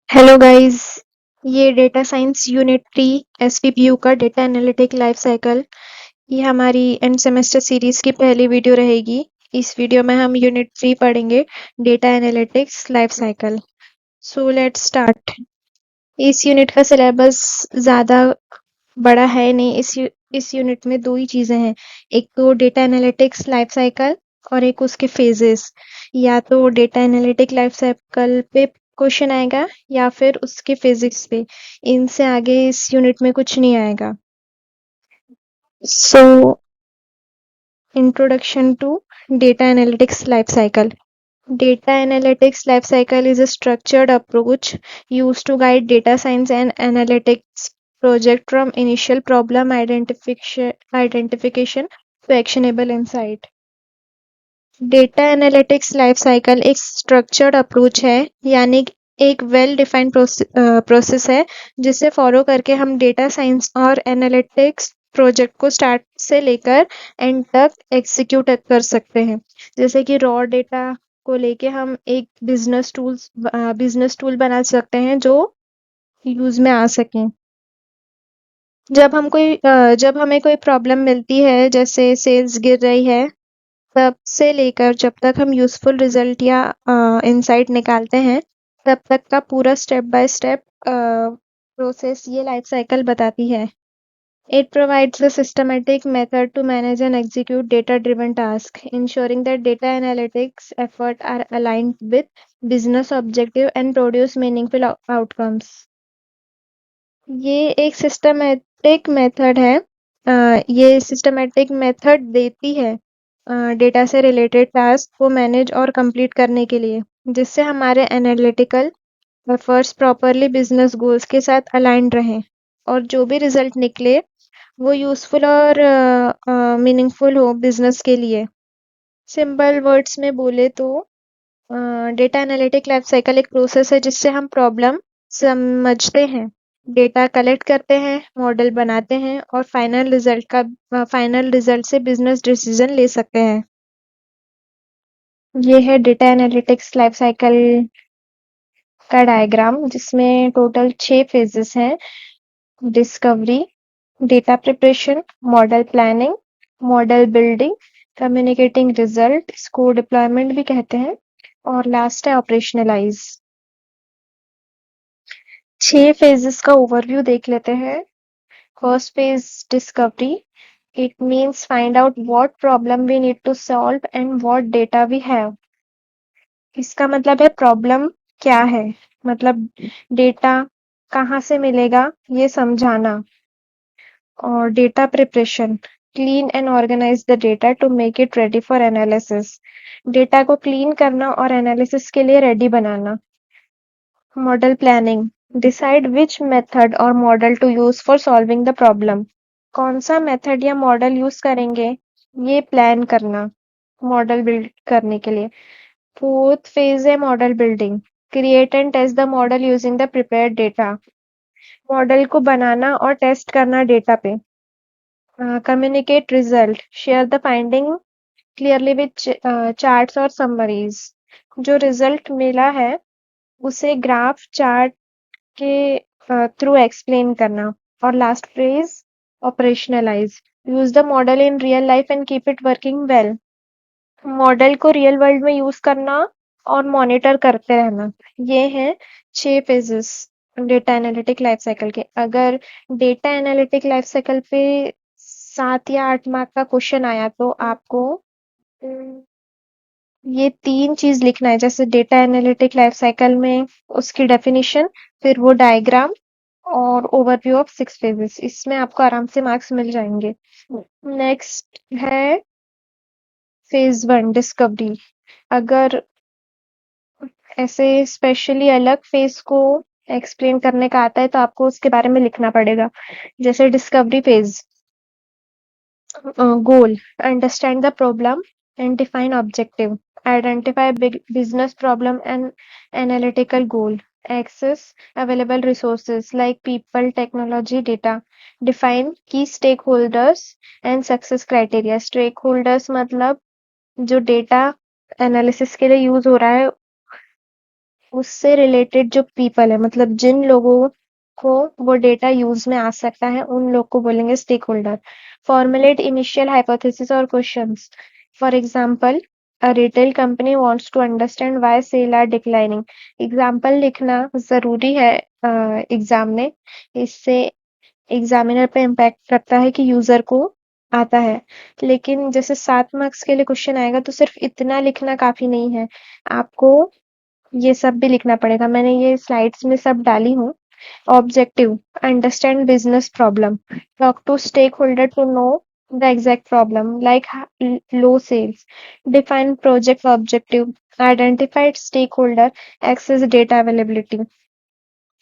Hello guys. ये data science unit 3 एसवीपीयू का data analytic life cycle. ये हमारी एंड सेमेस्टर सीरीज की पहली वीडियो रहेगी। इस वीडियो में हम यूनिट 3 पढ़ेंगे, data analytics life cycle. So let's start. इस यूनिट का सिलेबस ज़्यादा बड़ा है नहीं। इस यूनिट में दो ही चीज़ें हैं, एक तो डेटा एनालिटिक्स लाइफ साइकिल और एक उसके फेजेस। या तो डेटा एनालिटिक लाइफ साइकिल पे क्वेश्चन आएगा या फिर उसके फिजिक्स पे। इनसे आगे इस यूनिट में कुछ नहीं आएगा। So introduction to data analytics life cycle. Data analytics lifecycle is a structured approach used to guide data science and analytics project from initial problem identification to actionable insight. Data analytics life cycle एक structured approach है, यानी एक well defined process है जिसे follow करके हम data science और analytics project को स्टार्ट से लेकर एंड तक एग्जीक्यूट कर सकते हैं। जैसे कि रॉ डेटा को लेके हम एक बिजनेस टूल बना सकते हैं जो यूज में आ सकें। जब हमें कोई प्रॉब्लम मिलती है, जैसे सेल्स गिर रही है, तब से लेकर जब तक हम यूज़फुल रिजल्ट या इनसाइट निकालते हैं, तब तक का पूरा स्टेप बाय स्टेप प्रोसेस ये लाइफ साइकिल बताती है। It provides a systematic method to manage and execute data-driven tasks, ensuring that data analytics efforts are aligned with business objective and produce meaningful outcomes. ये एक systematic method है। ये systematic method देती है data से related task को manage और complete करने के लिए, जिससे हमारे analytical efforts properly business goals के साथ अलाइंड रहें और जो भी रिजल्ट निकले वो यूज़फुल और मीनिंगफुल हो बिजनेस के लिए। सिंपल वर्ड्स में बोले तो डेटा एनालिटिक लाइफ साइकिल एक प्रोसेस है जिससे हम प्रॉब्लम समझते हैं, डेटा कलेक्ट करते हैं, मॉडल बनाते हैं और फाइनल रिजल्ट से बिजनेस डिसीजन ले सकते हैं। ये है डेटा एनालिटिक्स लाइफ साइकिल का डायग्राम, जिसमें टोटल 6 फेजेस हैं। Discovery, data preparation, model planning, model building, communicating result, इसको डिप्लॉयमेंट भी कहते हैं, और लास्ट है ऑपरेशनलाइज। 6 फेजेस का ओवरव्यू देख लेते हैं। First phase discovery. It means find out what problem we need to solve and what data we have. इसका मतलब है प्रॉब्लम क्या है, मतलब डेटा कहाँ से मिलेगा ये समझाना। और data preparation, clean and organise the data to make it ready for analysis. Data को क्लीन करना और एनालिसिस के लिए रेडी बनाना। Model planning, decide which method और model to use for solving the problem. कौन सा मेथड या मॉडल यूज करेंगे ये प्लान करना मॉडल बिल्ड करने के लिए। फोर्थ फेज है model building. Create and test the model using the prepared data. Model को बनाना और टेस्ट करना डेटा पे. Communicate result, share the finding clearly with charts और समरीज. जो रिजल्ट मिला है उसे ग्राफ चार्ट के थ्रू एक्सप्लेन करना. और last phase operationalise, use the model in real life and keep it working well. Model को रियल वर्ल्ड में यूज करना और मॉनिटर करते रहना। ये हैं 6 phases data analytic life cycle के। अगर डेटा एनालिटिक लाइफ साइकिल पे 7 या 8 मार्क का क्वेश्चन आया तो आपको अम, ये 3 चीज लिखना है, जैसे डेटा एनालिटिक लाइफ साइकिल में उसकी डेफिनेशन, फिर वो डायग्राम और ओवरव्यू ऑफ 6 फेजेस। इसमें आपको आराम से मार्क्स मिल जाएंगे। नेक्स्ट है फेज 1 डिस्कवरी. अगर ऐसे स्पेशली अलग फेज को एक्सप्लेन करने का आता है तो आपको उसके बारे में लिखना पड़ेगा। जैसे discovery phase. Goal, understand the problem and define objective. Identify big business problem and analytical goal. Access available resources like people, technology, data. Define key stakeholders and success criteria. Stakeholders, मतलब जो data analysis के लिए use हो रहा है, उससे related जो people है, मतलब जिन लोगों को वो डेटा यूज में आ सकता है, उन लोग को बोलेंगे stakeholder. Formulate initial hypothesis और questions. For example, a retail company wants to understand why sale are declining. Example लिखना जरूरी है एग्जाम में। इससे एग्जामिनर पे इम्पैक्ट रखता है कि यूजर को आता है। लेकिन जैसे 7 मार्क्स के लिए क्वेश्चन आएगा तो सिर्फ इतना लिखना काफी नहीं है, आपको ये सब भी लिखना पड़ेगा। मैंने ये स्लाइड्स में सब डाली हूँ। Objective: understand business problem, talk to stakeholder to know the exact problem like low sales, define project objective, identified stakeholder, access data availability.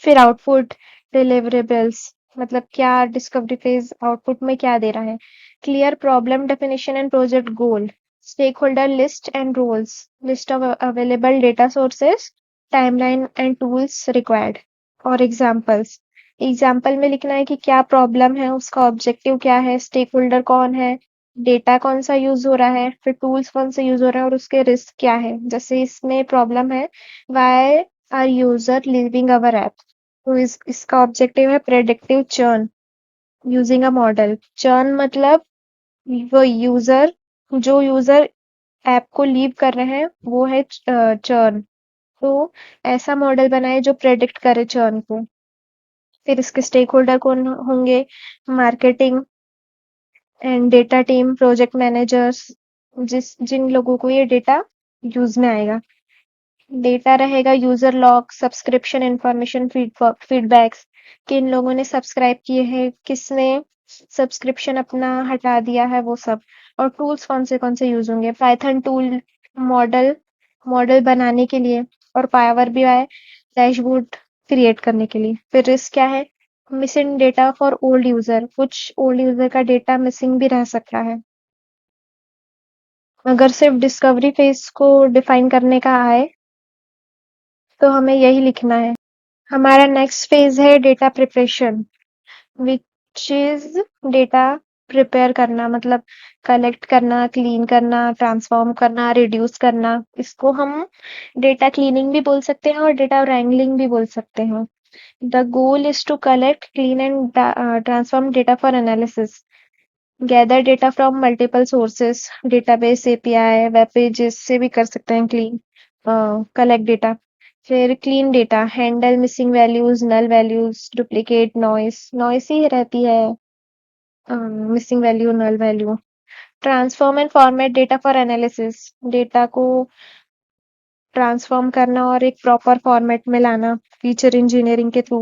फिर आउटपुट डिलिवरेबल्स, मतलब क्या डिस्कवरी फेज आउटपुट में क्या दे रहा है। Clear problem definition and project goal, stakeholder list and roles, list of available data sources, timeline and tools required. और examples, example में लिखना है कि क्या प्रॉब्लम है, उसका ऑब्जेक्टिव क्या है, स्टेक होल्डर कौन है, डेटा कौन सा यूज हो रहा है, फिर टूल्स कौन से यूज हो रहे हैं और उसके रिस्क क्या है। जैसे इसमें प्रॉब्लम है, why are user leaving our app, तो इसका ऑब्जेक्टिव है predictive churn using a model. Churn मतलब वो यूजर, जो यूजर ऐप को लीव कर रहे हैं वो है चर्न। तो ऐसा मॉडल बनाए जो प्रेडिक्ट करे चर्न को। फिर इसके स्टेक होल्डर कौन होंगे, marketing and data team, project managers, जिन लोगों को ये डेटा यूज में आएगा। डेटा रहेगा user log, subscription information, feedbacks, किन लोगों ने सब्सक्राइब किए हैं, किसने सब्सक्रिप्शन अपना हटा दिया है, वो सब। और टूल्स कौन से यूज होंगे, पाइथन टूल मॉडल मॉडल बनाने के लिए, और पावर बीआई डैशबोर्ड क्रिएट करने के लिए। फिर रिस्क क्या है, missing data for old user, कुछ ओल्ड यूजर का डेटा मिसिंग भी रह सकता है। अगर सिर्फ डिस्कवरी फेज को डिफाइन करने का आए तो हमें यही लिखना है। हमारा नेक्स्ट फेज है data preparation, which is data prepare करना, मतलब कलेक्ट करना, क्लीन करना, ट्रांसफॉर्म करना, रिड्यूस करना। इसको हम डेटा क्लीनिंग भी बोल सकते हैं और डेटा wrangling भी बोल सकते हैं। The goal is to collect, clean and transform data for analysis, gather data from multiple sources, database, API, web pages से भी कर सकते हैं क्लीन कलेक्ट डेटा। फिर clean data, handle missing values, null values, duplicate, noise ही रहती है missing value, null value. Transform and format data for analysis, data को ट्रांसफॉर्म करना और एक प्रॉपर फॉर्मेट में लाना फीचर इंजीनियरिंग के थ्रू।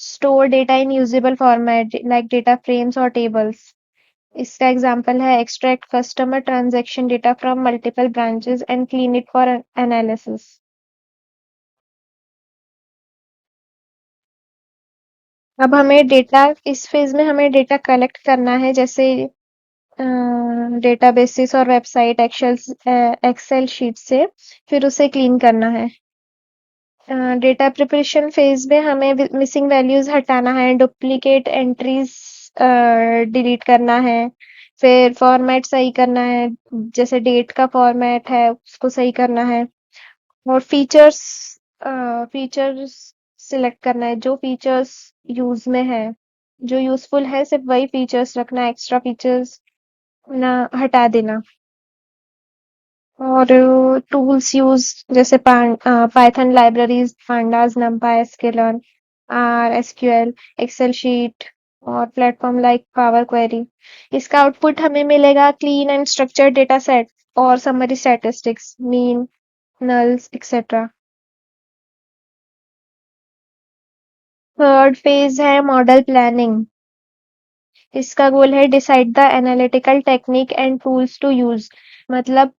Store data in usable format like data frames और टेबल्स। इसका एग्जांपल है extract customer transaction data from multiple branches and clean it for analysis. अब हमें डेटा, इस फेज में हमें डेटा कलेक्ट करना है, जैसे डेटाबेसेस और वेबसाइट, एक्सेल शीट से। फिर उसे क्लीन करना है। डेटा प्रिपरेशन फेज में हमें मिसिंग वैल्यूज हटाना है, डुप्लीकेट एंट्रीज डिलीट करना है, फिर फॉर्मेट सही करना है, जैसे डेट का फॉर्मेट है उसको सही करना है। और फीचर्स सिलेक्ट करना है, जो फीचर्स यूज में है, जो यूजफुल है सिर्फ वही फीचर्स रखना, एक्स्ट्रा फीचर्स ना हटा देना। और टूल्स यूज, जैसे Python libraries, pandas, NumPy, sklearn, R, SQL, Excel sheet, और प्लेटफॉर्म लाइक पावर क्वेरी। इसका आउटपुट हमें मिलेगा clean and structured data set और summary statistics, mean, nulls, etcetera. Third phase है मॉडल प्लानिंग। इसका गोल है decide the analytical technique and tools to use, मतलब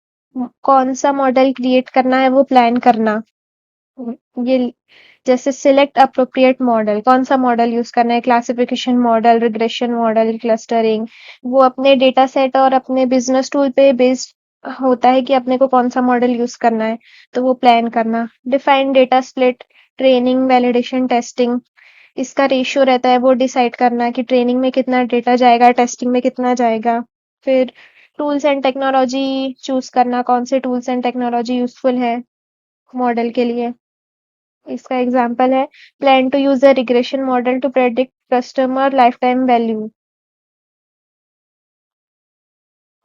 कौन सा मॉडल क्रिएट करना है वो प्लान करना। ये जैसे सिलेक्ट अप्रोप्रिएट मॉडल, कौन सा मॉडल यूज करना है, classification model, regression model, clustering. वो अपने डेटा सेट और अपने बिजनेस टूल पे बेस्ड होता है कि अपने को कौन सा मॉडल यूज करना है, तो वो प्लान करना। Define data split, training, validation, testing. इसका रेशियो रहता है वो डिसाइड करना कि ट्रेनिंग में कितना डेटा जाएगा, टेस्टिंग में कितना जाएगा। फिर टूल्स एंड टेक्नोलॉजी चूज करना, कौन से टूल्स एंड टेक्नोलॉजी यूजफुल है। मॉडल के लिए। इसका एग्जांपल है plan to use a regression model to predict customer lifetime value.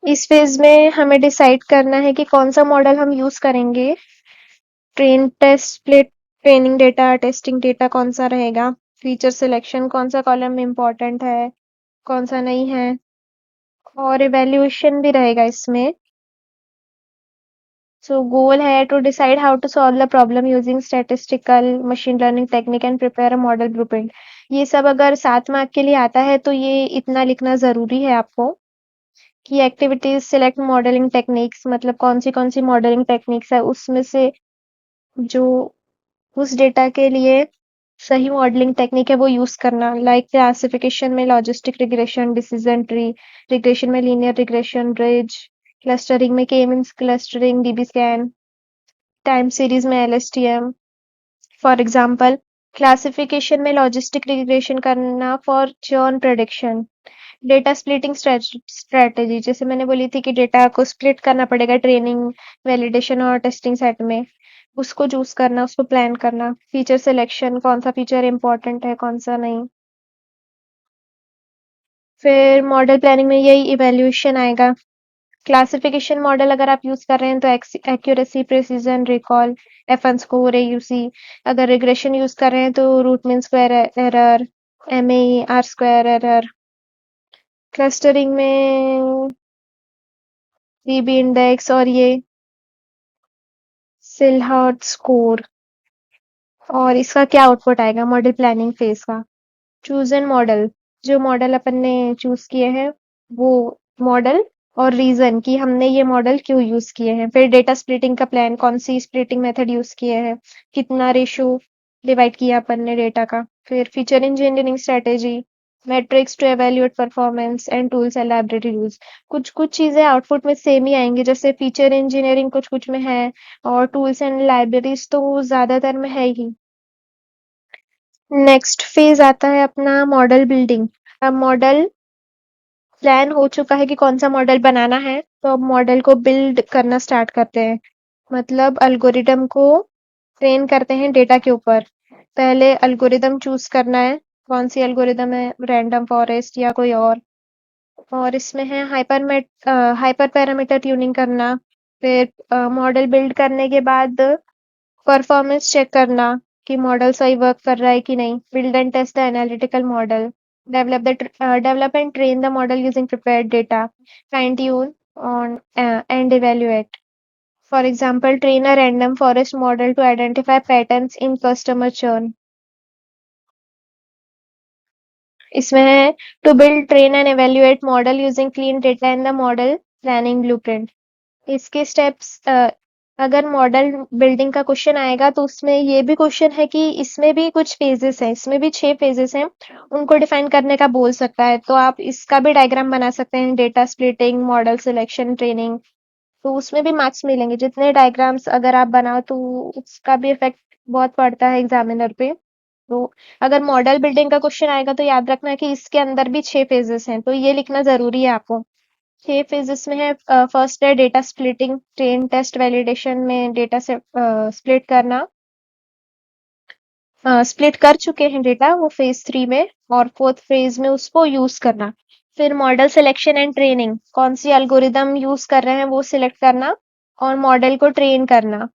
इस फेज में हमें डिसाइड करना है कि कौन सा मॉडल हम यूज करेंगे। Train test split, training data testing data कौन सा रहेगा, फीचर सिलेक्शन कौन सा कॉलम में इम्पोर्टेंट है, कौन सा नहीं है, और इवैल्यूएशन भी रहेगा इसमें। So goal है to decide how to solve the problem using statistical machine learning technique and prepare a model blueprint। ये सब अगर 7 मार्क के लिए आता है तो ये इतना लिखना जरूरी है आपको कि एक्टिविटीज सिलेक्ट मॉडलिंग टेक्निक्स, मतलब कौन सी मॉडलिंग टेक्निक्स है उसमें से जो उस डेटा के लिए सही मॉडलिंग टेक्निक है वो यूज करना। लाइक क्लासिफिकेशन में logistic regression, decision tree, regression में लीनियर रिग्रेशन, रिज, क्लस्टरिंग में के means clustering, dB scan, time series में एलएसटीएम। फॉर एग्जांपल क्लासिफिकेशन में लॉजिस्टिक रिग्रेशन करना for churn prediction. Data splitting strategy, जैसे मैंने बोली थी कि डेटा को स्प्लिट करना पड़ेगा ट्रेनिंग, वैलिडेशन और टेस्टिंग सेट में, उसको चूज करना, उसको प्लान करना। फीचर सिलेक्शन, कौन सा फीचर इंपॉर्टेंट है कौन सा नहीं। फिर मॉडल प्लानिंग में यही इवैल्यूएशन आएगा। क्लासिफिकेशन मॉडल अगर आप यूज कर रहे हैं तो accuracy, precision, recall, F N score, AUC. अगर रिग्रेशन यूज कर रहे हैं तो root mean square error, MA, R square error. Clustering में सीबी इंडेक्स और ये सिलहर्ट स्कोर। और इसका क्या आउटपुट आएगा मॉडल प्लानिंग फेज का? चूज एन मॉडल, जो मॉडल अपन ने चूज किए हैं वो मॉडल, और रीजन कि हमने ये मॉडल क्यों यूज किए हैं। फिर डेटा स्प्लिटिंग का प्लान, कौन सी स्प्लिटिंग मेथड यूज किए हैं, कितना रेशो डिवाइड किया अपन ने डेटा का। फिर feature engineering strategy, metrics to evaluate performance and tools and library use. कुछ कुछ चीजें आउटपुट में सेम ही आएंगी, जैसे फीचर इंजीनियरिंग कुछ कुछ में है और टूल्स एंड लाइब्रेरीज तो ज्यादातर में है ही। नेक्स्ट फेज आता है अपना मॉडल बिल्डिंग। अब मॉडल प्लान हो चुका है कि कौन सा मॉडल बनाना है, तो अब मॉडल को बिल्ड करना स्टार्ट करते हैं। मतलब अल्गोरिदम को ट्रेन करते हैं डेटा के ऊपर। पहले अल्गोरिदम चूज करना है, कौन सी अल्गोरिदम है, रैंडम फॉरेस्ट या कोई और इसमें है हाइपर पैरामीटर ट्यूनिंग करना। फिर मॉडल बिल्ड करने के बाद परफॉर्मेंस चेक करना कि मॉडल सही वर्क कर रहा है कि नहीं। Build and test the analytical model, develop and train the model using prepared data, fine tune on and evaluate. For example, train a random forest model to identify patterns in customer churn। इसमें है to build, train and evaluate model using clean data in the model planning blueprint। इसके steps, अगर model building का question आएगा तो उसमें ये भी क्वेश्चन है कि इसमें भी कुछ फेजेस हैं, इसमें भी 6 फेजेस हैं, उनको डिफाइन करने का बोल सकता है। तो आप इसका भी डायग्राम बना सकते हैं, data splitting, model selection, training. तो उसमें भी मार्क्स मिलेंगे। जितने डायग्राम्स अगर आप बनाओ तो उसका भी इफेक्ट बहुत पड़ता है एग्जामिनर पे। तो अगर मॉडल बिल्डिंग का क्वेश्चन आएगा तो याद रखना कि इसके अंदर भी 6 फेजेस हैं, तो ये लिखना जरूरी है आपको। 6 फेजेस में है। फर्स्ट है data splitting, train test validation में डेटा से स्प्लिट करना। स्प्लिट कर चुके हैं डेटा वो फेज 3 में, और फोर्थ फेज में उसको यूज करना। फिर मॉडल सिलेक्शन एंड ट्रेनिंग, कौन सी एल्गोरिदम यूज कर रहे हैं वो सिलेक्ट करना और मॉडल को ट्रेन करना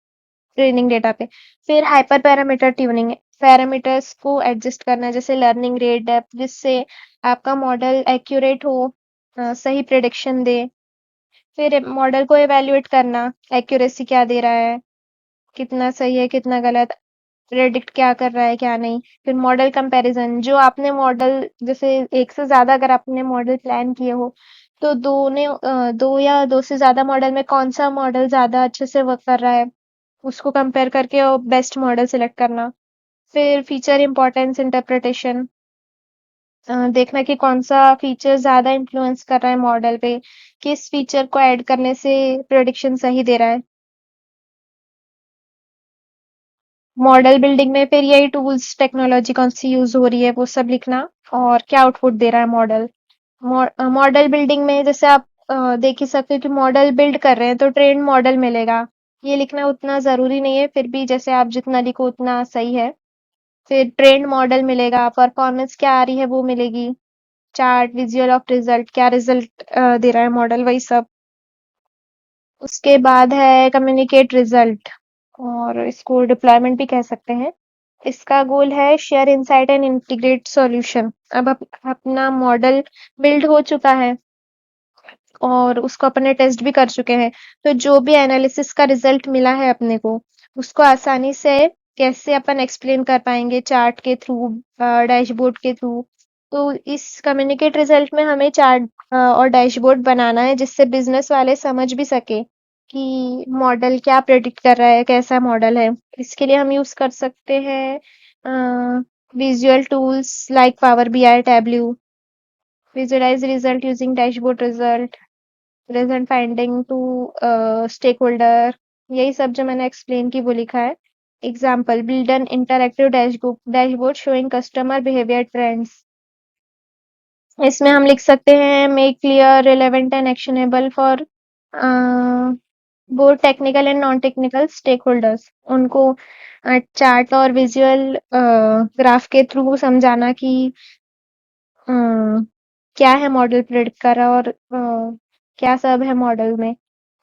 ट्रेनिंग डेटा पे। फिर हाइपर पैरामीटर ट्यूनिंग, पैरामीटर्स को एडजस्ट करना, जैसे लर्निंग रेट, डेप्थ, जिससे आपका मॉडल एक्यूरेट हो, सही प्रिडिक्शन दे। फिर मॉडल को इवैल्यूएट करना, एक्यूरेसी क्या दे रहा है, कितना सही है कितना गलत, प्रेडिक्ट क्या कर रहा है क्या नहीं। फिर मॉडल कंपैरिजन, जो आपने मॉडल, जैसे एक से ज्यादा अगर आपने मॉडल प्लान किए हो तो दो या दो से ज्यादा मॉडल में कौन सा मॉडल ज्यादा अच्छे से वर्क कर रहा है उसको कंपेयर करके और बेस्ट मॉडल सिलेक्ट करना। फिर फीचर इंपॉर्टेंस इंटरप्रिटेशन, देखना कि कौन सा फीचर ज्यादा इन्फ्लुएंस कर रहा है मॉडल पे, किस फीचर को ऐड करने से प्रेडिक्शन सही दे रहा है। मॉडल बिल्डिंग में फिर यही टूल्स, टेक्नोलॉजी कौन सी यूज हो रही है वो सब लिखना, और क्या आउटपुट दे रहा है मॉडल। मॉडल बिल्डिंग में जैसे आप देख ही सकते हो कि मॉडल बिल्ड कर रहे हैं तो ट्रेंड मॉडल मिलेगा, ये लिखना उतना ज़रूरी नहीं है, फिर भी जैसे आप जितना लिखो उतना सही है। फिर ट्रेंड मॉडल मिलेगा, परफॉर्मेंस क्या आ रही है वो मिलेगी, चार्ट, विजुअल ऑफ रिजल्ट, क्या रिजल्ट दे रहा है मॉडल, वही सब। उसके बाद है कम्युनिकेट रिजल्ट, और इसको डिप्लॉयमेंट भी कह सकते हैं। इसका गोल है share insight and integrate solution. अब अपना मॉडल बिल्ड हो चुका है और उसको अपने टेस्ट भी कर चुके हैं। तो जो भी एनालिसिस का रिजल्ट मिला है अपने को, उसको आसानी से कैसे अपन एक्सप्लेन कर पाएंगे, चार्ट के थ्रू, डैशबोर्ड के थ्रू। तो इस कम्युनिकेट रिजल्ट में हमें चार्ट और डैशबोर्ड बनाना है, जिससे बिजनेस वाले समझ भी सके कि मॉडल क्या प्रेडिक्ट कर रहा है, कैसा मॉडल है। इसके लिए हम यूज कर सकते हैं visual tools like Power BI, Tableau, visualise result using dashboard result, present finding to stakeholder. यही सब जो मैंने एक्सप्लेन की वो लिखा है। Example, build an interactive dashboard showing customer behaviour trends. इसमें हम लिख सकते हैं make clear, relevant and actionable for both technical and non technical stakeholders. उनको चार्ट और विजुअल ग्राफ के थ्रू समझाना कि अ, क्या है मॉडल प्रेडिक्ट कर रहा है, और क्या सब है मॉडल में।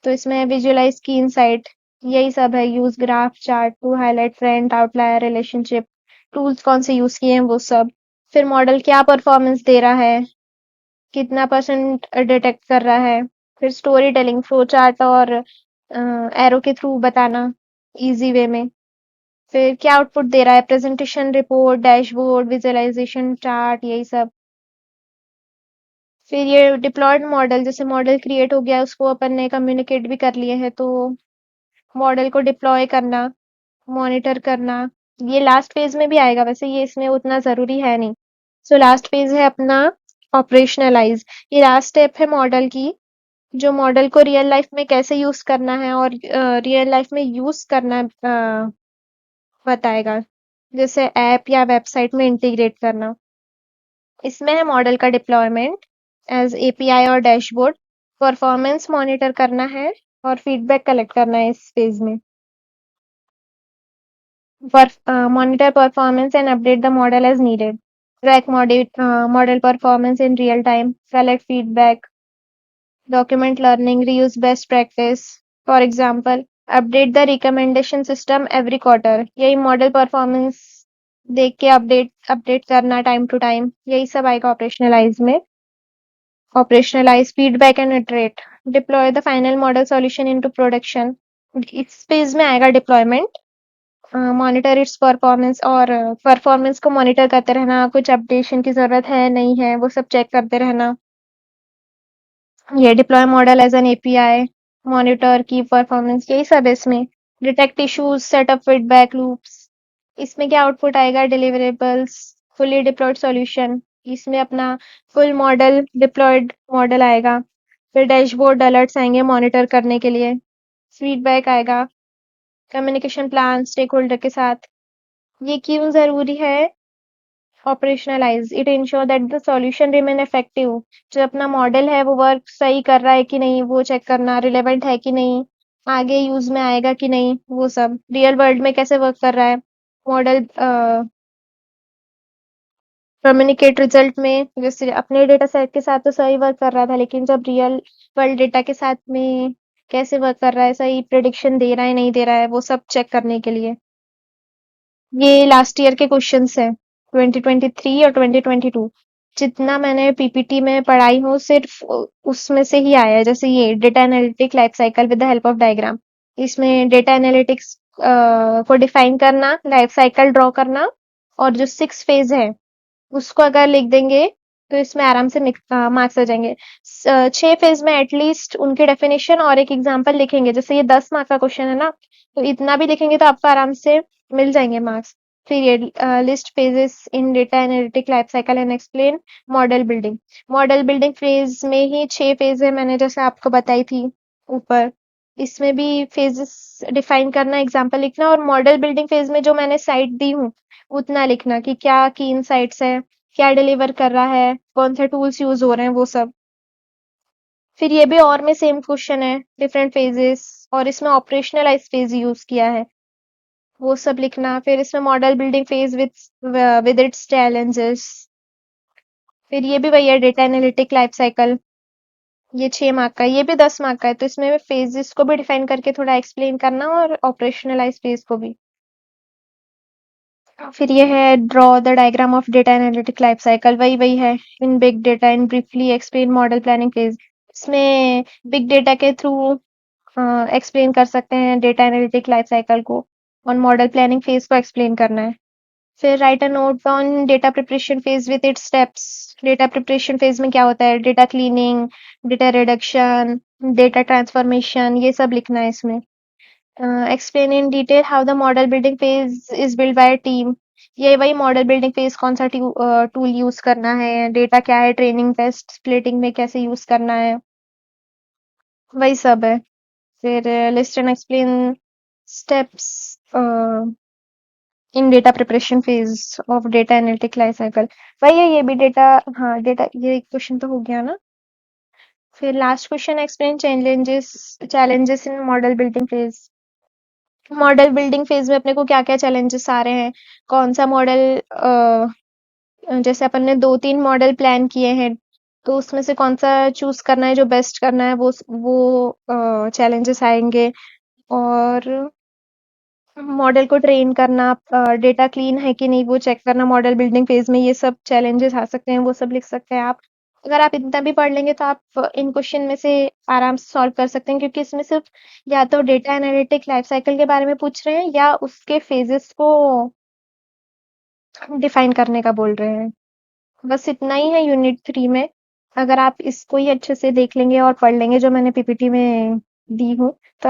तो इसमें विजुअलाइज की इनसाइट, यही सब है। Use graph chart to highlight trend, outlier, relationship, tools कौन से यूज किए हैं वो सब। फिर मॉडल क्या परफॉर्मेंस दे रहा है, कितना परसेंट डिटेक्ट कर रहा है। फिर स्टोरी टेलिंग, फ्लो चार्ट और एरो के थ्रू बताना इजी वे में। फिर क्या आउटपुट दे रहा है, presentation, report, dashboard, visualisation, chart, यही सब। फिर ये डिप्लॉयड मॉडल, जैसे मॉडल क्रिएट हो गया, उसको अपन ने कम्युनिकेट भी कर लिए हैं, तो मॉडल को डिप्लॉय करना, मॉनिटर करना, ये लास्ट फेज में भी आएगा। वैसे ये इसमें उतना जरूरी है नहीं। सो लास्ट फेज है अपना ऑपरेशनलाइज। ये लास्ट स्टेप है मॉडल की, जो मॉडल को रियल लाइफ में कैसे यूज करना है और रियल लाइफ में यूज करना बताएगा, जैसे ऐप या वेबसाइट में इंटीग्रेट करना। इसमें है मॉडल का डिप्लॉयमेंट एज एपीआई और डैशबोर्ड, परफॉर्मेंस मॉनिटर करना है और फीडबैक कलेक्ट करना है इस फेज में। Monitor performance and update the model as needed. Track model performance in real time. Collect feedback. Document learning. Reuse best practice. For example, update the recommendation system every quarter. यही model performance देख के update करना time to time, यही सब आएगा operationalise में। Operationalise feedback and iterate, deploy the final model solution into production. इस page में आएगा डिप्लॉयमेंट, मॉनिटर इट्स परफॉर्मेंस, और परफॉर्मेंस को मॉनिटर करते रहना, कुछ अपडेशन की जरूरत है नहीं है वो सब चेक करते रहना। ये deploy model as an API, monitor की परफॉर्मेंस, यही सब है इसमें। Detect issues, setup feedback loops. इसमें क्या आउटपुट आएगा, डिलीवरेबल्स, फुली डिप्लॉयड सॉल्यूशन। इसमें अपना फुल मॉडल डिप्लॉयड मॉडल आएगा। फिर डैशबोर्ड अलर्ट्स आएंगे मॉनिटर करने के लिए। फीडबैक आएगा, कम्युनिकेशन प्लान स्टेक होल्डर के साथ। ये क्यों जरूरी है, operationalise it ensure that the solution remain effective. जो अपना मॉडल है वो वर्क सही कर रहा है कि नहीं वो चेक करना, रिलेवेंट है कि नहीं, आगे यूज में आएगा कि नहीं, वो सब रियल वर्ल्ड में कैसे वर्क कर रहा है मॉडल। कम्युनिकेट रिजल्ट में जैसे अपने डेटा सेट के साथ तो सही वर्क कर रहा था, लेकिन जब रियल वर्ल्ड डेटा के साथ में कैसे वर्क कर रहा है, सही प्रिडिक्शन दे रहा है नहीं दे रहा है, वो सब चेक करने के लिए। ये लास्ट ईयर के क्वेश्चंस हैं, 2023 और 2022। जितना मैंने पीपीटी में पढ़ाई हूँ सिर्फ उसमें से ही आया है। जैसे ये data analytic life cycle with the help of diagram. इसमें डेटा एनालिटिक्स को डिफाइन करना, लाइफ साइकिल ड्रॉ करना, और जो 6 फेज है उसको अगर लिख देंगे तो इसमें आराम से मार्क्स आ जाएंगे। 6 फेज में एटलीस्ट उनके डेफिनेशन और एक एग्जांपल लिखेंगे। जैसे ये 10 मार्क का क्वेश्चन है ना, तो इतना भी लिखेंगे तो आपको आराम से मिल जाएंगे मार्क्स। फिर ये list phases in data analytic life cycle and explain model building. Model building phase में ही 6 फेज है, मैंने जैसे आपको बताई थी ऊपर। इसमें भी फेजेस डिफाइन करना, एग्जांपल लिखना, और मॉडल बिल्डिंग फेज में जो मैंने साइट दी हूँ उतना लिखना कि क्या की इनसाइट्स है, क्या डिलीवर कर रहा है, कौन से टूल्स यूज हो रहे हैं वो सब। फिर ये भी और में सेम क्वेश्चन है, डिफरेंट फेजेस, और इसमें ऑपरेशनलाइज फेज यूज किया है, वो सब लिखना। फिर इसमें model building phase with it's challenges. फिर ये भी वही है, डेटा एनालिटिक लाइफ साइकिल, ये 6 मार्क का है, ये भी 10 मार्क का है। तो इसमें फेजेस को भी डिफाइन करके थोड़ा एक्सप्लेन करना और ऑपरेशनलाइज फेज को भी। फिर ये है draw the diagram of data analytic life cycle, वही वही है। In big data in briefly explain model planning phase. इसमें बिग डेटा के थ्रू एक्सप्लेन कर सकते हैं डेटा एनालिटिक लाइफ साइकिल को, और मॉडल प्लानिंग फेज को एक्सप्लेन करना है। फिर write a note on data preparation phase with its steps. Data preparation phase में क्या होता है, data cleaning, data reduction, data transformation, ये सब लिखना है इसमें। Explain in detail how the model building phase is build by team. ये वही मॉडल बिल्डिंग फेज कौन सा टूल यूज करना है, डेटा क्या है, ट्रेनिंग टेस्ट स्प्लिटिंग में कैसे यूज करना है, वही सब है। फिर list and explain steps in data preparation phase of data analytic life cycle. वही है ये भी डेटा। हाँ, डेटा, ये क्वेश्चन तो हो गया ना। फिर last question, explain challenges challenges in model building phase. Model building phase में अपने को क्या क्या चैलेंजेस आ रहे हैं, कौन सा मॉडल, जैसे अपन ने 2-3 मॉडल प्लान किए हैं, तो उसमें से कौन सा चूज करना है, जो बेस्ट करना है, वो चैलेंजेस आएंगे। और मॉडल को ट्रेन करना, डेटा क्लीन है कि नहीं वो चेक करना मॉडल बिल्डिंग फेज में, ये सब चैलेंजेस आ सकते हैं, वो सब लिख सकते हैं आप। अगर आप इतना भी पढ़ लेंगे तो आप इन क्वेश्चन में से आराम से सॉल्व कर सकते हैं, क्योंकि इसमें सिर्फ या तो डेटा एनालिटिक लाइफ साइकिल के बारे में पूछ रहे हैं या उसके फेजेस को डिफाइन करने का बोल रहे हैं। बस इतना ही है यूनिट 3 में। अगर आप इसको ही अच्छे से देख लेंगे और पढ़ लेंगे जो मैंने पीपीटी में दी हूँ, तो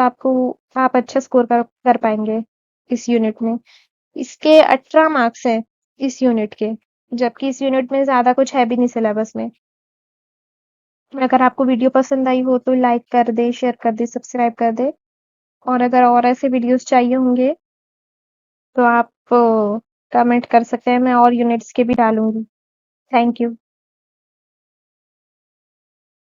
आप अच्छा स्कोर कर पाएंगे इस यूनिट में। इसके 18 मार्क्स हैं इस यूनिट के, जबकि इस यूनिट में ज्यादा कुछ है भी नहीं सिलेबस में। अगर आपको वीडियो पसंद आई हो तो लाइक कर दे, शेयर कर दे, सब्सक्राइब कर दे। और अगर और ऐसे वीडियोस चाहिए होंगे तो आप कमेंट कर सकते हैं, मैं और यूनिट्स के भी डालूंगी। Thank you.